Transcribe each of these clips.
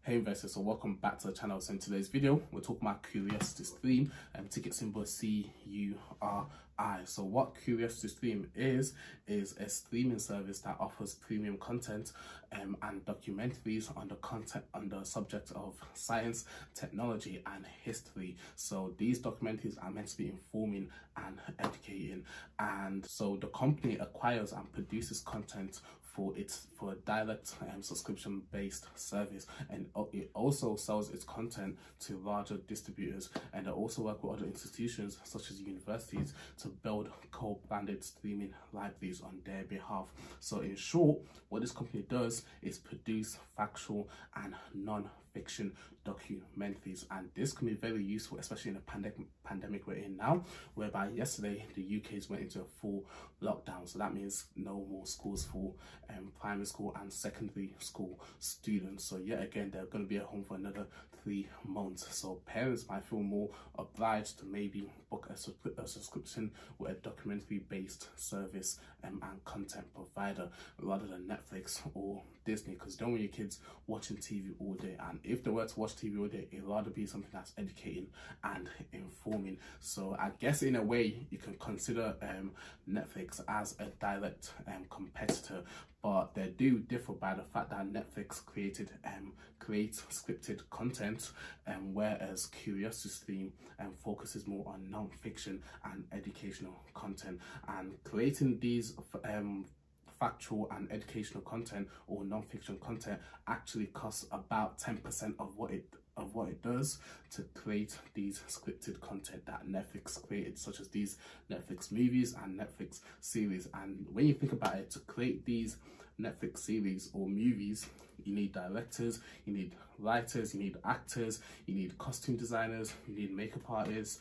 Hey investors, so welcome back to the channel. So in today's video, we're talking about Curiosity Stream and ticket symbol CURI. So what Curiosity Stream is a streaming service that offers premium content and documentaries on the subject of science, technology and history. So these documentaries are meant to be informing and educating, and so the company acquires and produces content for a direct subscription based service, and it also sells its content to larger distributors, and they also work with other institutions such as universities to build co-branded streaming libraries on their behalf. So in short, what this company does is produce factual and non-fiction documentaries, and this can be very useful, especially in the pandemic we're in now, whereby yesterday the UK's went into a full lockdown. So that means no more schools for primary school and secondary school students. So yet again, they're going to be at home for another 3 months. So parents might feel more obliged to maybe book a subscription with a documentary based service and content provider rather than Netflix or Disney, because you don't want your kids watching TV all day, and if they were to watch TV all day, it'd rather be something that's educating and informing. So I guess in a way you can consider Netflix as a direct competitor, but they do differ by the fact that Netflix creates scripted content, whereas Curiosity Stream focuses more on non-fiction and educational content. And creating these factual and educational content or non-fiction content actually costs about 10% of what it does to create these scripted content that Netflix created, such as these Netflix movies and Netflix series. And when you think about it, to create these Netflix series or movies, you need directors, you need writers, you need actors, you need costume designers, you need makeup artists,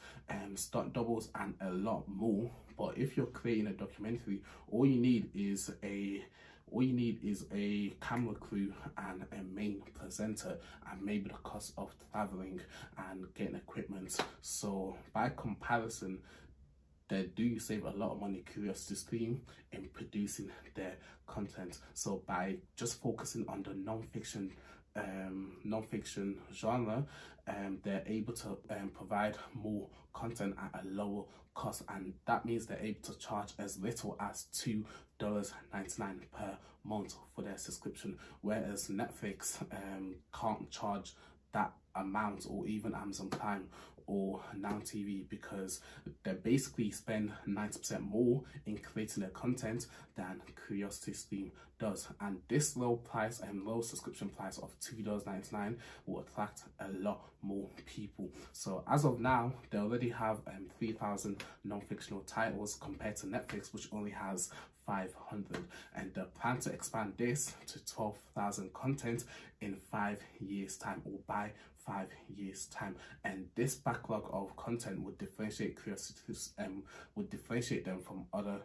stunt doubles and a lot more. But if you're creating a documentary, all you need is a camera crew and a main presenter, and maybe the cost of traveling and getting equipment. So by comparison, they do save a lot of money, Curiosity Stream, in producing their content. So by just focusing on the non-fiction genre, they're able to provide more content at a lower cost, and that means they're able to charge as little as $2.99 per month for their subscription, whereas Netflix can't charge that amount, or even Amazon Prime or Now TV, because they basically spend 90% more in creating their content than Curiosity Stream does. And this low price and low subscription price of $2.99 will attract a lot more people. So as of now, they already have 3,000 non-fictional titles compared to Netflix, which only has 500, and they plan to expand this to 12,000 content in 5 years time, or by 5 years time. And this backlog of content would differentiate would differentiate them from other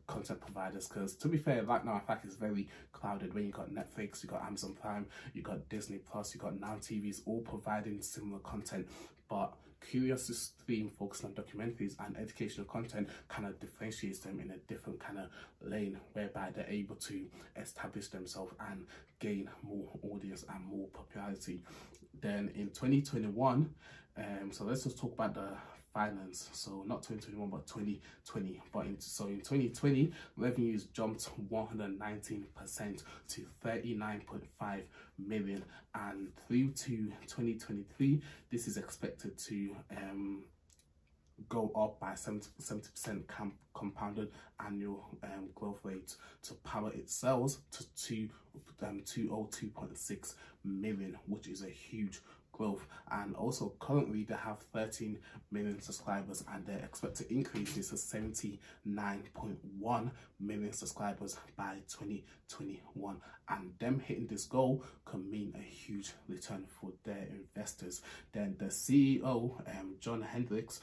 content providers, because to be fair, right now I think it's very crowded. When you got Netflix, you got Amazon Prime, you got Disney Plus, you got Now TVs, all providing similar content. But Curiosity Stream focused on documentaries and educational content kind of differentiates them in a different kind of lane, whereby they're able to establish themselves and gain more audience and more popularity. Then in 2021, so let's just talk about the finance. So not 2021 but 2020. So in 2020, revenues jumped 119% to 39.5 million, and through to 2023 this is expected to go up by 70% compounded annual growth rate to power its sales to 202.6 million, which is a huge growth. And also currently they have 13 million subscribers, and they expect to increase this to 79.1 million subscribers by 2021. And them hitting this goal can mean a huge return for their investors. Then the CEO, John Hendricks,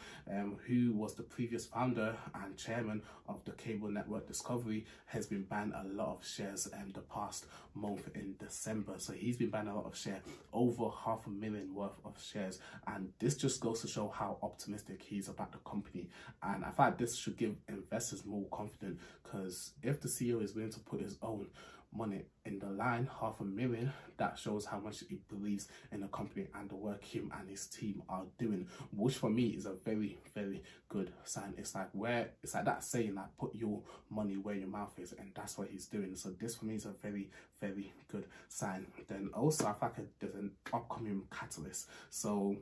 who was the previous founder and chairman of the cable network Discovery, has been buying a lot of shares the past month in December. So he's been buying a lot of shares, over 500,000 worth of shares, and this just goes to show how optimistic he's about the company. And I thought this should give investors more confidence, because if the CEO is willing to put his own money in the line, $500,000. That shows how much he believes in the company and the work him and his team are doing, which for me is a very, very good sign. It's like that saying that put your money where your mouth is, and that's what he's doing. So this for me is a very, very good sign. Then also I feel like there's an upcoming catalyst. So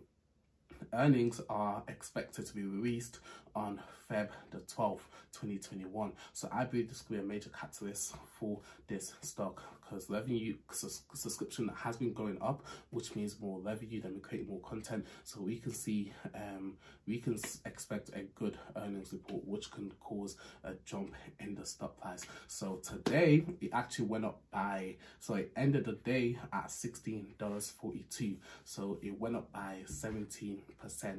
earnings are expected to be released on Feb the 12th, 2021. So I believe this could be a major catalyst for this stock, because revenue subscription has been going up, which means more revenue, then we create more content. So we can see, we can expect a good earnings report, which can cause a jump in the stock price. So today it actually went up by, so it ended the day at $16.42. So it went up by 17%.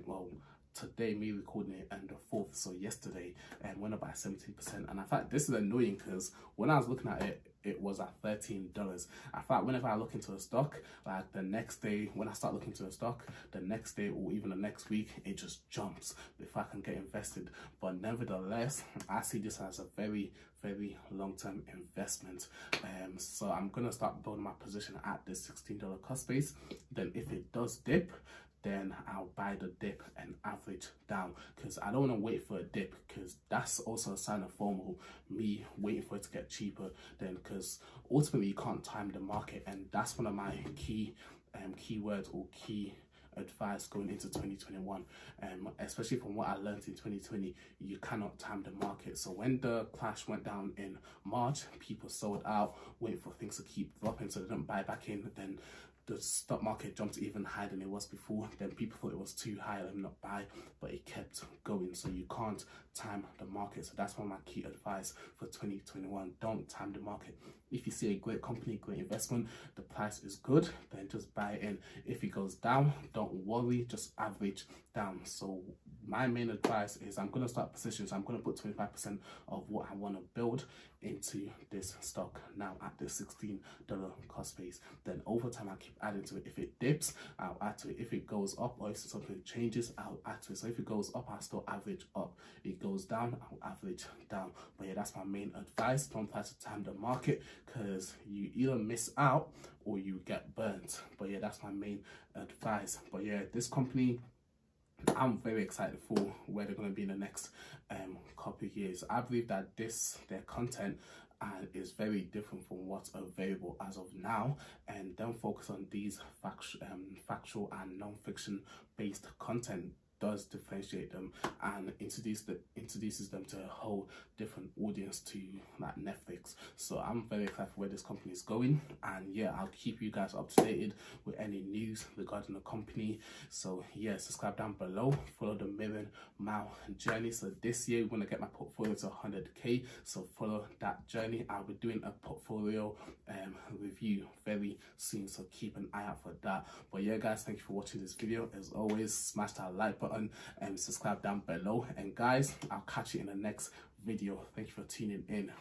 Well, today, me recording it on the 4th, so yesterday, and went up by 17%. And in fact, this is annoying because when I was looking at it, it was at $13. In fact, whenever I look into a stock, like the next day, when I start looking into a stock, the next day or even the next week, it just jumps if I can get invested. But nevertheless, I see this as a very, very long-term investment. So I'm gonna start building my position at this $16 cost base. Then if it does dip, then I'll buy the dip and average down, because I don't want to wait for a dip, because that's also a sign of FOMO, me waiting for it to get cheaper. Then, because ultimately you can't time the market, and that's one of my keywords or key advice going into 2021, especially from what I learned in 2020. You cannot time the market. So when the crash went down in March, people sold out, waiting for things to keep dropping so they don't buy back in. Then the stock market jumped even higher than it was before. Then people thought it was too high, let them not buy, but it kept going. So you can't time the market. So that's one of my key advice for 2021. Don't time the market. If you see a great company, great investment, the price is good, then just buy in. If it goes down, don't worry, just average down. So my main advice is I'm going to start positions. I'm going to put 25% of what I want to build into this stock now at the $16 cost base. Then over time I keep adding to it. If it dips, I'll add to it. If it goes up, or if something changes, I'll add to it. So if it goes up, I'll still average up. It goes down, I'll average down. But yeah, that's my main advice. Don't try to time the market, because you either miss out or you get burnt. But yeah, that's my main advice. But yeah, this company, I'm very excited for where they're going to be in the next couple of years. I believe that their content is very different from what's available as of now, and don't focus on these factual and non-fiction based content does differentiate them and introduces them to a whole different audience to like Netflix. So I'm very excited for where this company is going, and yeah, I'll keep you guys up to date with any news regarding the company. So yeah, subscribe down below, follow the million mile journey. So this year we're going to get my portfolio to 100k, so follow that journey. I'll be doing a portfolio review very soon, so keep an eye out for that. But yeah guys, thank you for watching this video. As always, smash that like button and subscribe down below, and guys, I'll catch you in the next video. Thank you for tuning in.